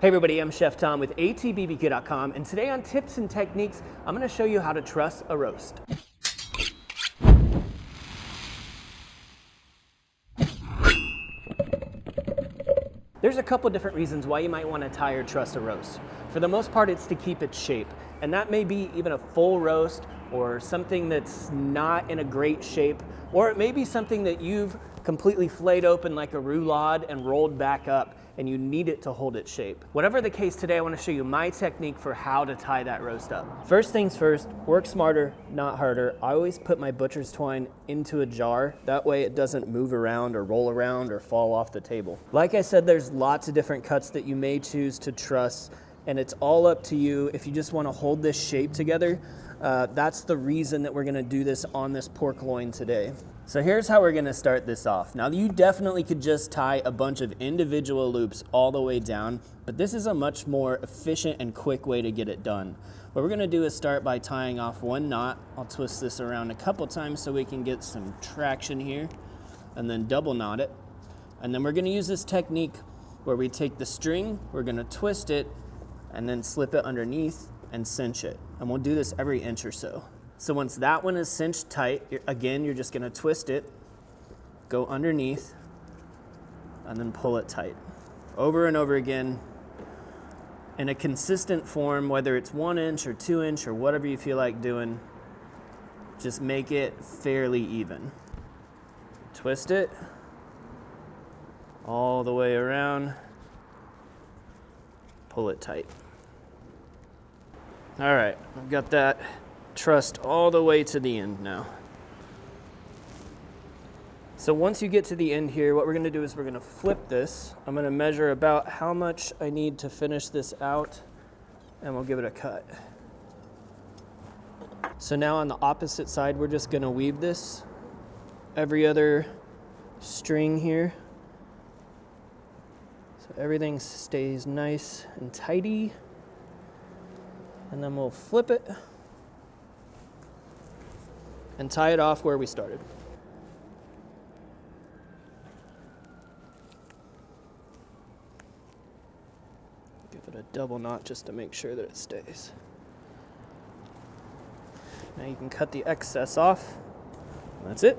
Hey everybody, I'm Chef Tom with atbbq.com, and today on Tips and Techniques, I'm going to show you how to truss a roast. There's a couple different reasons why you might want to tie or truss a roast. For the most part, it's to keep its shape, and that may be even a full roast or something that's not in a great shape, or it may be something that you've completely flayed open like a roulade and rolled back up, and you need it to hold its shape. Whatever the case, today I want to show you my technique for how to tie that roast up. First things first, work smarter, not harder. I always put my butcher's twine into a jar. That way it doesn't move around or roll around or fall off the table. Like I said, there's lots of different cuts that you may choose to truss, and it's all up to you. If you just want to hold this shape together, that's the reason that we're going to do this on this pork loin today. So here's how we're going to start this off. Now, you definitely could just tie a bunch of individual loops all the way down, but this is a much more efficient and quick way to get it done. What we're going to do is start by tying off one knot. I'll twist this around a couple times so we can get some traction here, and then double knot it. And then we're going to use this technique where we take the string, we're going to twist it, and then slip it underneath and cinch it. And we'll do this every inch or so. So once that one is cinched tight, again, you're just gonna twist it, go underneath, and then pull it tight. Over and over again, in a consistent form, whether it's 1 inch or 2 inch or whatever you feel like doing, just make it fairly even. Twist it all the way around, pull it tight. All right, I've got that trussed all the way to the end now. So once you get to the end here, what we're gonna do is we're gonna flip this. I'm gonna measure about how much I need to finish this out, and we'll give it a cut. So now on the opposite side, we're just gonna weave this every other string here. So everything stays nice and tidy. And then we'll flip it and tie it off where we started. Give it a double knot just to make sure that it stays. Now you can cut the excess off. That's it.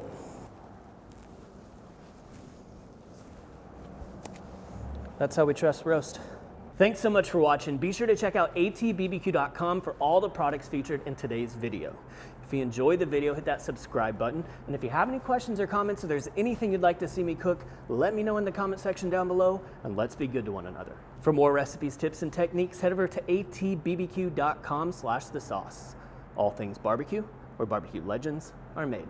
That's how we truss roast. Thanks so much for watching. Be sure to check out atbbq.com for all the products featured in today's video. If you enjoyed the video, hit that subscribe button. And if you have any questions or comments, or there's anything you'd like to see me cook, let me know in the comment section down below, and let's be good to one another. For more recipes, tips, and techniques, head over to atbbq.com/thesauce. All things barbecue, where barbecue legends are made.